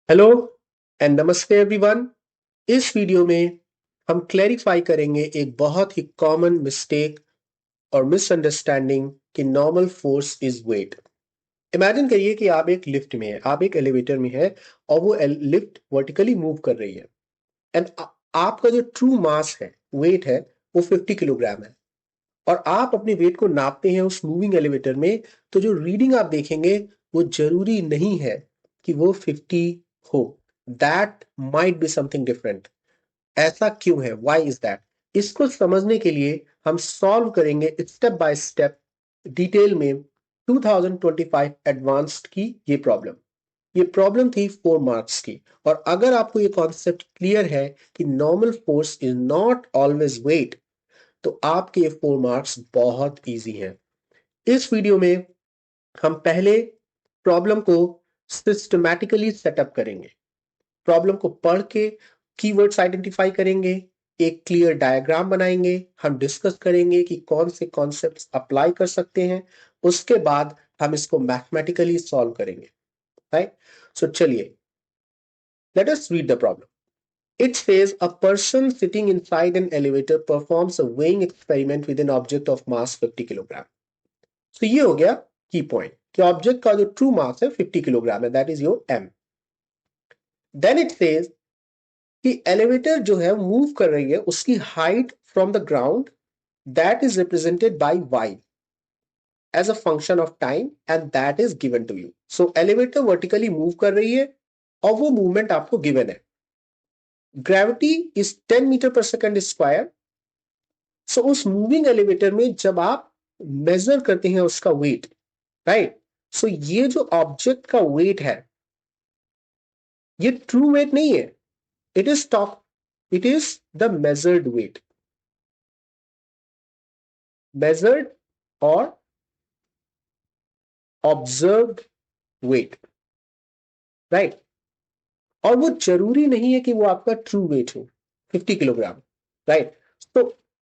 Hello and नमस्ते everyone. इस video में हम क्लैरिफाई करेंगे एक बहुत ही कॉमन मिस्टेक और मिसअंडरस्टैंडिंग कि normal force is weight. Imagine करिए कि आप एक लिफ्ट में हैं, आप एक एलिवेटर में हैं और वो लिफ्ट वर्टिकली मूव कर रही है एंड आपका जो ट्रू मास है, वेट है, वो 50 किलोग्राम है और आप अपने वेट को नापते हैं उस मूविंग एलिवेटर में। तो जो रीडिंग आप देखेंगे वो जरूरी नहीं है कि वो 50 हो। That might be something different. ऐसा क्यों है? Why is that? इसको समझने के लिए हम सॉल्व करेंगे स्टेप बाय स्टेप डिटेल में 2025 एडवांस्ड की ये प्रॉब्लम थी 4 मार्क्स की। और अगर आपको ये कॉन्सेप्ट क्लियर है कि normal force is not always weight, तो आपके ये 4 मार्क्स बहुत इजी हैं। इस वीडियो में हम पहले प्रॉब्लम को सिस्टमैटिकली सेटअप करेंगे, प्रॉब्लम को पढ़ के कीवर्ड्स आइडेंटिफाई करेंगे, एक क्लियर डायग्राम बनाएंगे, हम डिस्कस करेंगे कि कौन से कॉन्सेप्ट्स अप्लाई कर सकते हैं, उसके बाद हम इसको मैथमेटिकली सॉल्व करेंगे। राइट? सो चलिए, let us read the problem. It says a person sitting inside an elevator performs a weighing experiment with an object of mass 50 kilogram. तो ये हो गया की पॉइंट कि ऑब्जेक्ट का जो ट्रू मास है 50 किलोग्राम है, that is your m. Then it says कि एलिवेटर जो है मूव कर रही है, उसकी height from the ground that is represented by y as a function of time and that is given to you. So elevator vertically move कर रही है और वो मूवमेंट आपको गिवन है। Gravity is 10 metre per second square. So उस moving elevator में जब आप मेजर करते हैं उसका वेट, राइट, सो ये जो ऑब्जेक्ट का वेट है ये ट्रू वेट नहीं है, it is top, it is the measured weight, measured और ऑब्जर्व्ड वेट, राइट। और वो जरूरी नहीं है कि वो आपका ट्रू वेट हो 50 किलोग्राम, राइट। तो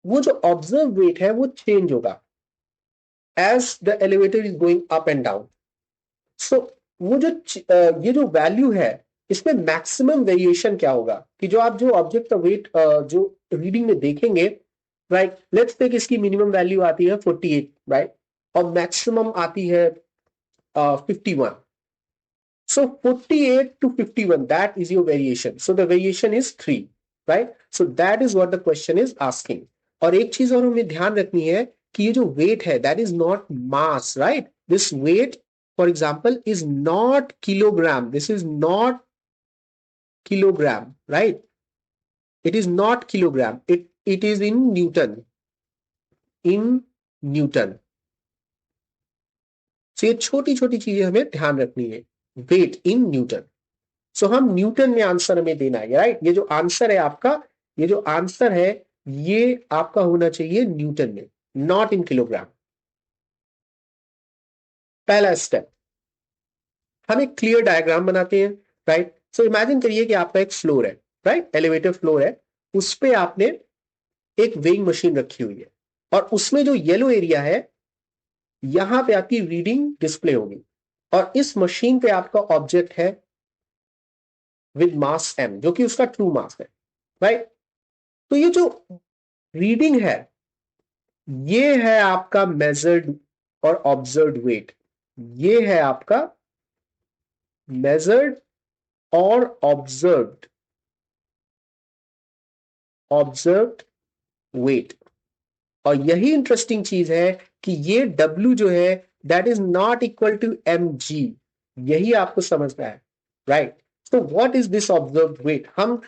वो जो ऑब्जर्व वेट है वो चेंज होगा as the elevator is going up and down. So वो जो ये जो वैल्यू है, इसमें मैक्सिमम वेरिएशन क्या होगा कि जो आप जो ऑब्जेक्ट का वेट जो रीडिंग में देखेंगे, राइट, लेट्स टेक इसकी मिनिमम वैल्यू आती है 48, राइट, और मैक्सिमम आती है 51। So 48 to 51, that is your variation. So the variation is 3, right? So that is what the question is asking. और एक चीज और हमें ध्यान रखनी है कि ये जो weight है, that is not mass, right? This weight, for example, is not kilogram. This is not kilogram, right? It is not kilogram. It is in Newton. In Newton. So ये छोटी छोटी चीजें हमें ध्यान रखनी है। Weight in Newton. सो हम Newton में आंसर हमें देना है, राइट। ये जो आंसर है आपका, ये जो आंसर है ये आपका होना चाहिए न्यूटन में, नॉट इन किलोग्राम। पहला स्टेप, हम एक क्लियर डायग्राम बनाते हैं, राइट। सो इमेजिन करिए कि आपका एक फ्लोर है, राइट, एलिवेटर फ्लोर है, उस पे आपने एक वेइंग मशीन रखी हुई है और उसमें जो येलो एरिया है यहां पे आपकी रीडिंग डिस्प्ले होगी और इस मशीन पे आपका ऑब्जेक्ट है विद मास एम, जो कि उसका ट्रू मास है, राइट। तो ये जो रीडिंग है ये है आपका मेजर्ड और ऑब्जर्व्ड वेट। ये है आपका मेजर्ड और ऑब्जर्व्ड वेट। और यही इंटरेस्टिंग चीज है कि ये W जो है that is not equal to mg। यही आपको समझना है, राइट। तो what is this observed weight? हम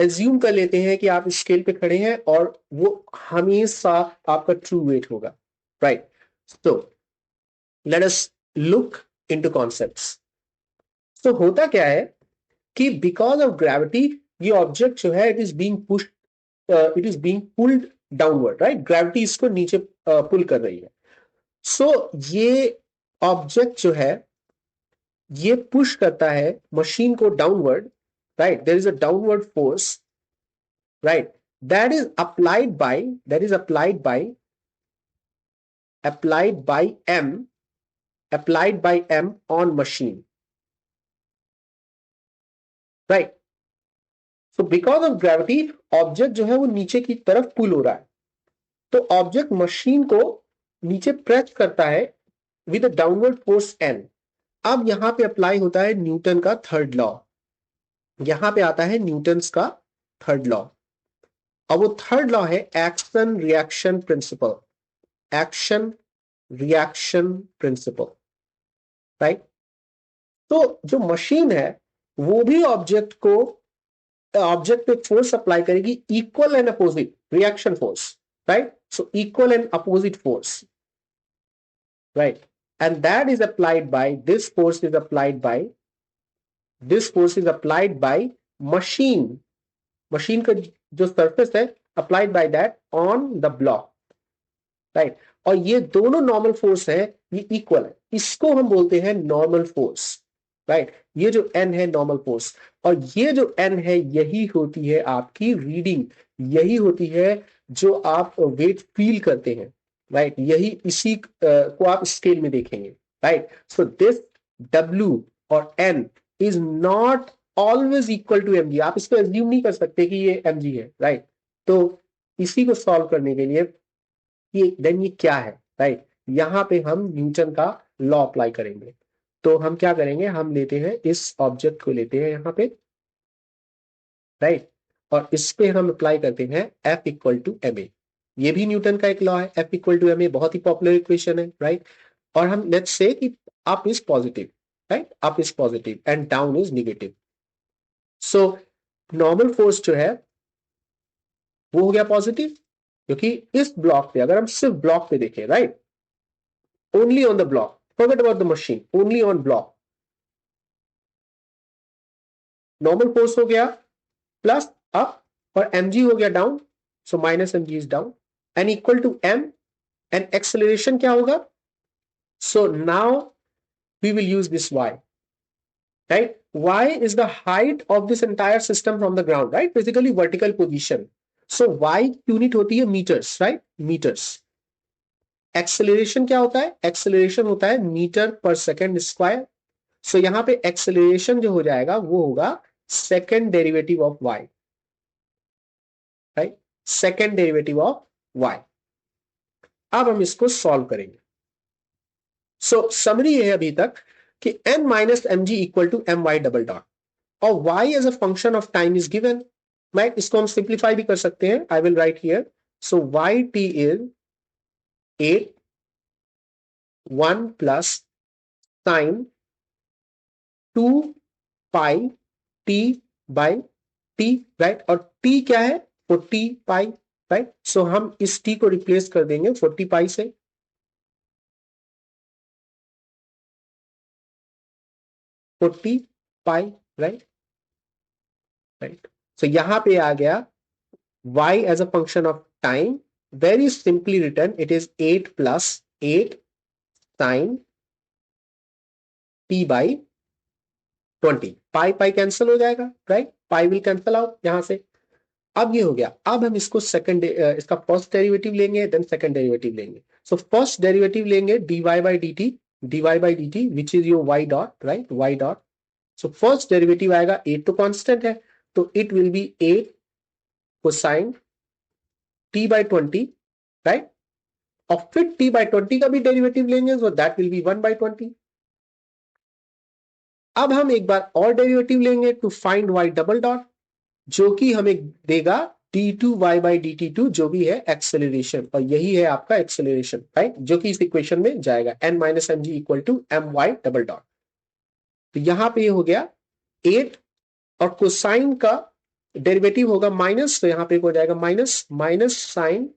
एज्यूम कर लेते हैं कि आप स्केल पे खड़े हैं और वो हमेशा आपका ट्रू वेट होगा, राइट। तो let us look into concepts. तो होता क्या है कि बिकॉज ऑफ ग्रेविटी ये ऑब्जेक्ट जो है it is being pulled downward, right. Gravity इसको नीचे पुल कर रही है। सो ये ऑब्जेक्ट जो है ये पुश करता है मशीन को downward, right. There is a downward force, right, that is applied by m, applied by m on machine, right. So because of gravity object जो है वो नीचे की तरफ पुल हो रहा है, तो ऑब्जेक्ट मशीन को नीचे प्रेस करता है with a downward force n. अब यहां पे अप्लाई होता है न्यूटन का थर्ड लॉ, यहां पे आता है न्यूटन्स का थर्ड लॉ। अब वो थर्ड लॉ है action reaction principle, action reaction principle, right. तो जो मशीन है वो भी ऑब्जेक्ट पे फोर्स अप्लाई करेगी, equal and opposite reaction force, right. So equal and opposite force, right. And that is applied by this force is applied by machine, machine का जो surface है applied by that on the block, right. और ये दोनों normal force है, ये equal है, इसको हम बोलते हैं नॉर्मल फोर्स, राइट। ये जो एन है नॉर्मल फोर्स, और ये जो एन है यही होती है आपकी रीडिंग, यही होती है जो आप वेट फील करते हैं, राइट। यही इसी को आप स्केल में देखेंगे, राइट। सो दिस डब्ल्यू और n is not always equal to m g. आप इसको एज्यूम नहीं कर सकते कि ये एम जी है, राइट। तो इसी को सॉल्व करने के लिए ये क्या है, राइट। यहां पे हम न्यूटन का लॉ अप्लाई करेंगे। तो हम क्या करेंगे, हम लेते हैं इस ऑब्जेक्ट को लेते हैं यहां पे, राइट। और इस पे हम अप्लाई करते हैं F equal to m a. ये भी न्यूटन का एक लॉ है, F equal to m a, बहुत ही पॉपुलर इक्वेशन है, राइट। और हम लेट्स से कि up is positive, right, up is positive and down is negative. So normal force जो है वो हो गया पॉजिटिव, क्योंकि इस ब्लॉक पे अगर हम सिर्फ ब्लॉक पे देखें, right, only on the block, forget about the machine, only on block, normal force हो गया प्लस अप और mg हो गया down, so minus mg is down and equal to m, and acceleration क्या होगा, so now we will use this y, right? Y is the height of this entire system from the ground, right? Basically vertical position. So Y unit होती है meters, right? Meters. Acceleration क्या होता है? Acceleration होता है metre पर second square. सो यहां पे acceleration जो हो जाएगा वो होगा second derivative of y, right, second derivative of y। अब हम इसको सॉल्व करेंगे। सो समरी है अभी तक कि n minus m g equal to m y double dot, और y as a function of time is given, right. इसको हम सिंप्लीफाई भी कर सकते हैं, I will write here. So y t is 8 1 plus sine 2 pi t by t, right. और t क्या है, 40 पाई, राइट। सो हम इस t को रिप्लेस कर देंगे 40 पाई से, 40 पाई, राइट, राइट। सो यहां पे आ गया y as a function of time, very simply written it is 8 plus 8 sin t by 20, pi pi cancel हो जाएगा, right, pi will cancel out यहां से। अब ये हो गया, अब हम इसको सेकंड इसका फर्स्ट डेरिवेटिव लेंगे देन सेकंड डेरिवेटिव लेंगे। सो फर्स्ट डेरिवेटिव लेंगे dy by dt which is your y dot, right, y dot. So first derivative आएगा 8 तो कांस्टेंट है, तो it will be 8 cosine t by 20, right. और फिर t by 20 का भी डेरिवेटिव लेंगे, so that will B 1 by 20। अब हम एक बार और डेरिवेटिव लेंगे to find y double dot, जो कि हमें देगा d2y by dt2, जो भी है एक्सेलरेशन, और यही है आपका एक्सेलरेशन, राइट, जो कि इस इक्वेशन में जाएगा n minus m g equal to m y double dot. तो यहां पे ये हो गया 8, और कोसाइन का डेरिवेटिव होगा माइनस, तो यहां पे हो जाएगा माइनस साइन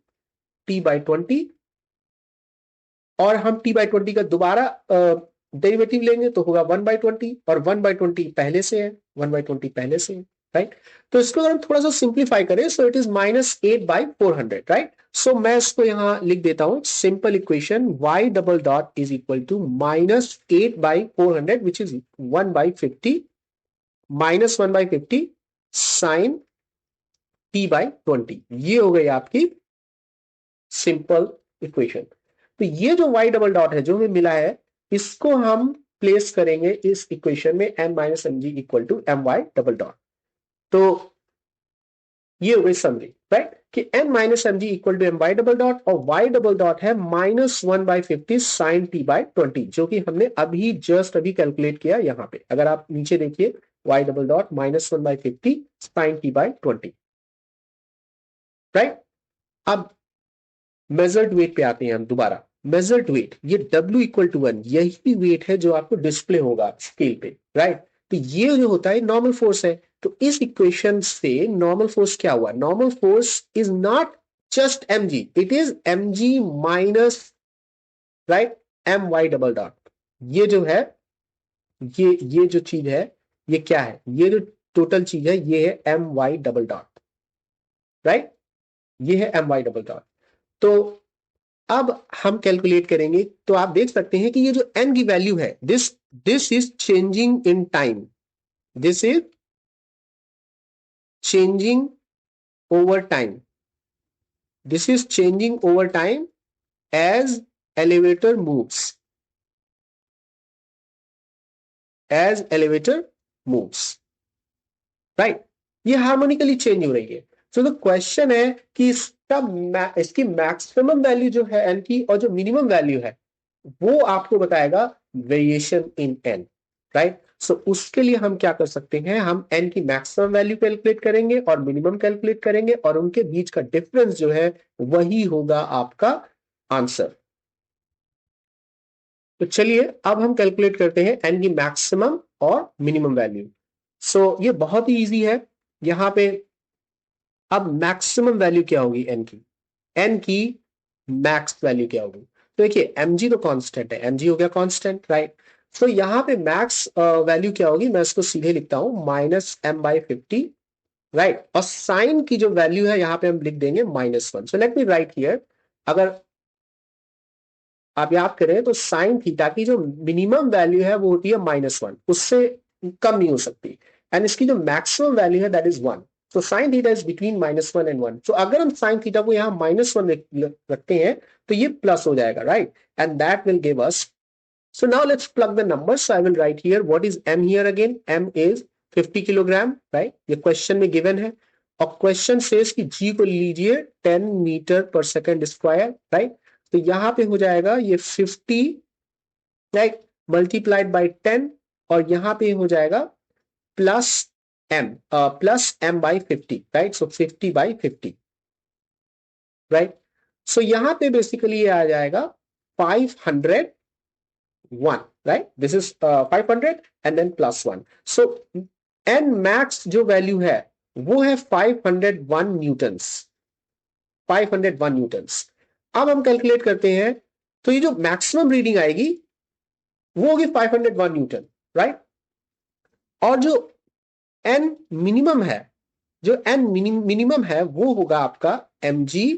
t by 20, और हम t by 20 का दोबारा डेरिवेटिव लेंगे तो होगा 1 by 20, और 1 by 20 पहले से है, 1 by 20 पहले से है, राइट। तो इसको अगर हम थोड़ा सा सिंप्लीफाई करें, so it is minus 8 by 400, right. So मैं इसको यहां लिख देता हूं, simple equation y double dot is equal to minus 8 by 400 which is 1 by 50 minus 1 by 50 sine t by 20। ये हो गई आपकी सिंपल इक्वेशन। तो ये जो y डबल डॉट है जो हमें मिला है, इसको हम प्लेस करेंगे इस इक्वेशन में n minus m g equal to m y double dot. तो ये हो गई समरी, राइट, कि n minus m g equal to m y double dot और y डबल डॉट है -1/50 साइन t बाई 20, जो कि हमने अभी जस्ट अभी कैलकुलेट किया यहां पे। अगर आप नीचे देखिए y double dot -1/50 sine t by 20, right. अब मेजर्ड वेट पे आते हैं हम दोबारा। मेजर्ड वेट, ये W इक्वल टू 1, यही वेट है जो आपको डिस्प्ले होगा स्केल पे, राइट। तो ये जो होता है नॉर्मल फोर्स है। तो इस इक्वेशन से नॉर्मल फोर्स क्या हुआ? Normal force is not just mg, it is mg minus, right, m y double dot. ये जो है, ये जो चीज है, ये क्या है? ये जो टोटल चीज है ये है m y double dot, right, ये है एम वाई डबल डॉट। तो अब हम कैलकुलेट करेंगे तो आप देख सकते हैं कि ये जो n की वैल्यू है, this is changing in time, this is changing over time, this is changing over time as elevator moves, as elevator moves, right. ये हार्मोनिकली चेंज हो रही है। सो द क्वेश्चन है कि इसकी मैक्सिमम वैल्यू जो है n की और जो मिनिमम वैल्यू है वो आपको बताएगा वेरिएशन इन n, राइट। सो उसके लिए हम क्या कर सकते हैं? हम n की मैक्सिमम वैल्यू कैलकुलेट करेंगे और मिनिमम कैलकुलेट करेंगे और उनके बीच का डिफरेंस जो है वही होगा आपका आंसर। तो चलिए अब हम कैलकुलेट करते हैं n की मैक्सिमम और मिनिमम वैल्यू। सो ये बहुत ही इजी है। यहां पे अब मैक्सिमम वैल्यू क्या होगी n की मैक्स वैल्यू क्या होगी? तो देखिए mg तो कांस्टेंट है, mg हो गया कांस्टेंट, राइट। तो यहां पे मैक्स वैल्यू क्या होगी? मैं इसको सीधे लिखता हूं -m/50, राइट। और साइन की जो वैल्यू है यहां पे हम लिख देंगे -1। So let me right here, अगर आप याद करें तो साइन थीटा की जो मिनिमम वैल्यू है वो होती है -1, उससे कम नहीं हो सकती। एंड इसकी जो मैक्सिमम वैल्यू है दैट इज 1। तो sine theta is between -1 and 1। तो अगर हम साइन थीटा को यहां -1 रखते हैं तो ये प्लस हो जाएगा, right, and that will give us. So now let's plug the numbers. So I will write here what is m here again. M is 50 kilogram, right? ये क्वेश्चन में गिवन है और क्वेश्चन सेज कि g को लीजिए 10 metre per second square, right. तो यहां पे हो जाएगा ये 50, राइट, मल्टीप्लाइड बाय 10 और यहां पे हो जाएगा plus m by 50, right. So 50 by 50, right. So यहां पे बेसिकली ये आ जाएगा 501, right? This is 500 and then plus 1. So n max जो वैल्यू है वो है 501 न्यूटन्स, 501 न्यूटन्स। अब हम कैलकुलेट करते हैं तो ये जो मैक्सिमम रीडिंग आएगी वो होगी 501 न्यूटन, राइट। और जो n मिनिमम है, जो n मिनिमम है वो होगा आपका mg,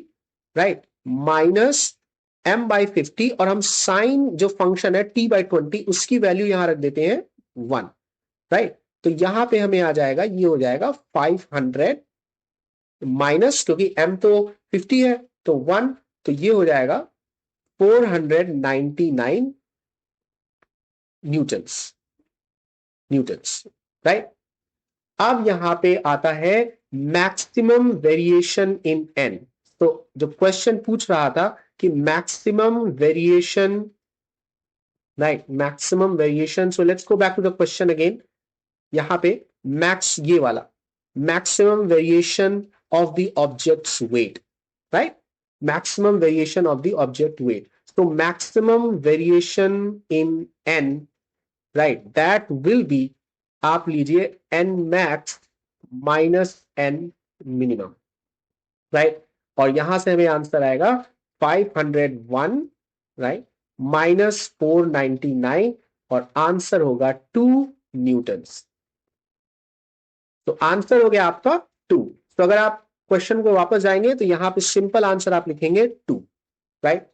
राइट, माइनस m/50 और हम साइन जो फंक्शन है t/20 उसकी वैल्यू यहां रख देते हैं 1, राइट। तो यहां पे हमें आ जाएगा, ये हो जाएगा 500 माइनस, क्योंकि m तो 50 है तो 1, तो ये हो जाएगा 499 न्यूटन्स, राइट। अब यहां पे आता है मैक्सिमम वेरिएशन इन n। तो जो क्वेश्चन पूछ रहा था कि maximum variation, right, maximum variation. So let's go back to the question again. यहां पे मैक्स, ये वाला maximum variation of the object's weight, right, maximum variation of the object weight. तो maximum variation in n, right, that will be, आप लीजिए n max minus n minimum, right. और यहां से हमें आंसर आएगा 501, राइट, माइनस 499 और आंसर होगा 2 न्यूटन्स। तो आंसर हो गया आपका 2। तो अगर आप क्वेश्चन को वापस जाएंगे तो यहां पे सिंपल आंसर आप लिखेंगे 2, राइट।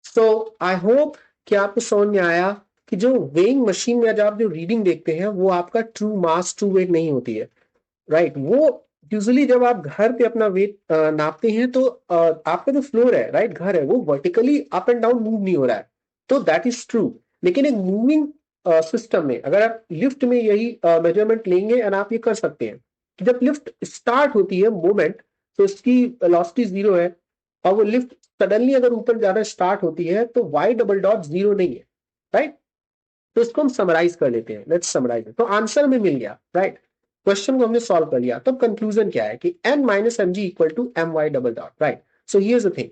सो आई होप कि आपको समझ में आया कि जो वेइंग मशीन में जब आप जो रीडिंग देखते हैं वो आपका ट्रू मास, ट्रू वेट नहीं होती है, राइट। वो यूजुअली जब आप घर पे अपना वेट नापते हैं तो आपका जो फ्लोर है, राइट, घर है, वो vertically up and down move नहीं हो रहा है, तो दैट इज ट्रू। लेकिन एक मूविंग सिस्टम में अगर आप लिफ्ट में यही मेजरमेंट लेंगे एंड आप ये कर सकते हैं कि जब लिफ्ट स्टार्ट होती है मूवमेंट तो इसकी वेलोसिटी 0 है, और वो लिफ्ट सडनली अगर ऊपर जाना स्टार्ट होती है तो y डबल डॉट 0 नहीं है, राइट। तो इसको हम समराइज कर लेते हैं, लेट्स समराइज। तो आंसर में मिल गया, राइट। क्वेश्चन को हमने सॉल्व कर लिया। तो कंक्लूजन क्या है कि n minus m g equal to m y double dot, right. So here's the thing,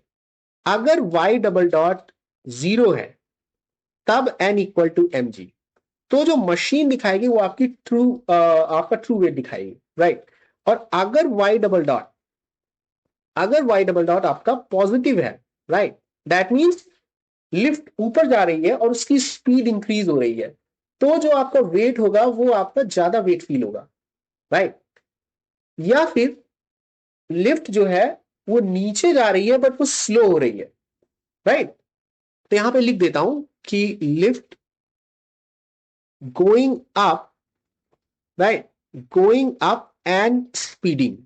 अगर y डबल डॉट 0 है तब n equal to m g, तो जो मशीन दिखाएगी वो आपकी आपका ट्रू वेट दिखाएगी, राइट। और अगर y डबल डॉट आपका पॉजिटिव है, राइट, दैट मींस लिफ्ट ऊपर जा रही है और उसकी स्पीड इंक्रीज हो रही है, तो जो आपका वेट होगा वो आपका ज्यादा वेट फील होगा, राइट। या फिर लिफ्ट जो है वो नीचे जा रही है बट वो स्लो हो रही है, राइट। तो यहां पे लिख देता हूं कि lift going up, right, going up and speeding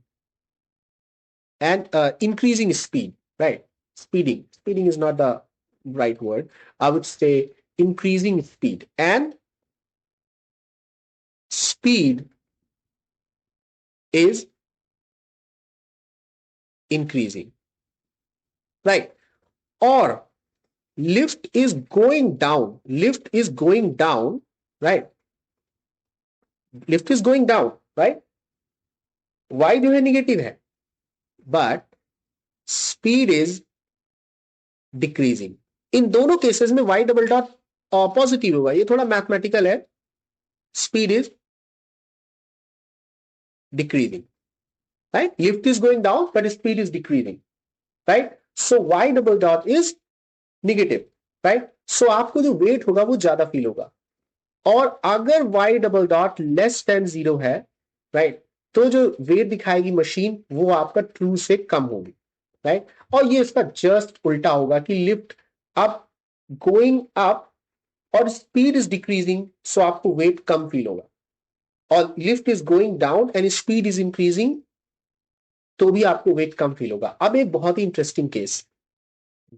and increasing speed, right? Speeding is not the right word. I would say increasing speed, and speed is increasing, right? Or lift is going down, right? Lift is going down, right? Y जो है negative है, but speed is decreasing. इन दोनों cases में y double dot positive होगा, ये थोड़ा mathematical है। Speed is decreasing, right? Lift is going down, but speed is decreasing, right? So y double dot is negative, right? So आपको जो wait होगा वो ज्यादा फील होगा। और अगर y double dot less than 0 है, राइट, तो जो वेट दिखाएगी मशीन वो आपका ट्रू से कम होगी, राइट। और ये इसका जस्ट उल्टा होगा कि लिफ्ट अप, गोइंग अप और स्पीड इज डिक्रीजिंग, सो आपको वेट कम फील होगा। और lift is going down and speed is increasing, तो भी आपको वेट कम फील होगा। अब एक बहुत ही इंटरेस्टिंग केस,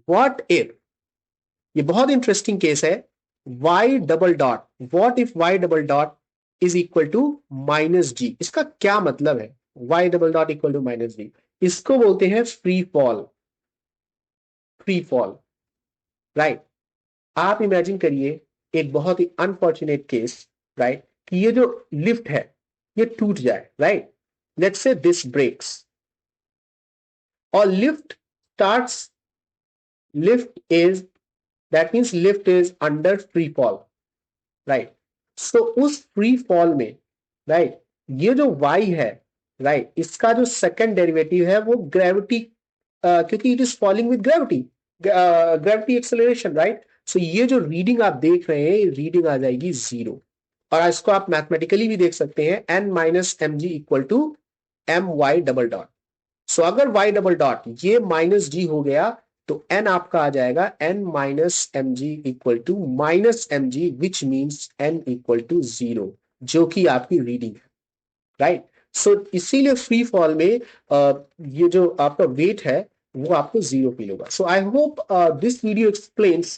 व्हाट इफ, ये बहुत इंटरेस्टिंग केस है, y double dot, what if y double dot is equal to minus g. इसका क्या मतलब है y double dot equal to minus g? इसको बोलते हैं free fall, free fall, right. आप इमेजिन करिए एक बहुत ही अनफॉर्चुनेट केस, राइट, कि ये जो लिफ्ट है ये टूट जाए, right. Let's say this breaks और lift is, that means lift is under free fall, right? So उस free fall में, right, ये जो y है, right, इसका जो सेकंड डेरिवेटिव है वो ग्रेविटी, क्योंकि it is falling with gravity acceleration, right. So ये जो रीडिंग आप देख रहे हैं रीडिंग आ जाएगी 0। और इसको आप मैथमेटिकली भी देख सकते हैं, n minus m g equal to m y double dot. So अगर y डबल डॉट ये माइनस जी हो गया तो n आपका आ जाएगा n minus m g equal to minus m g, which means n equal to 0, जो कि आपकी रीडिंग है, राइट। सो इसीलिए फ्री फॉल में ये जो आपका वेट है वो आपको 0 फील होगा। So I hope this video explains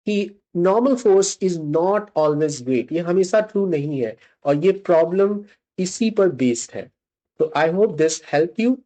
कि normal force is not always weight, ये हमेशा ट्रू नहीं है, और ये प्रॉब्लम इसी पर बेस्ड है। तो आई होप दिस हेल्प यू।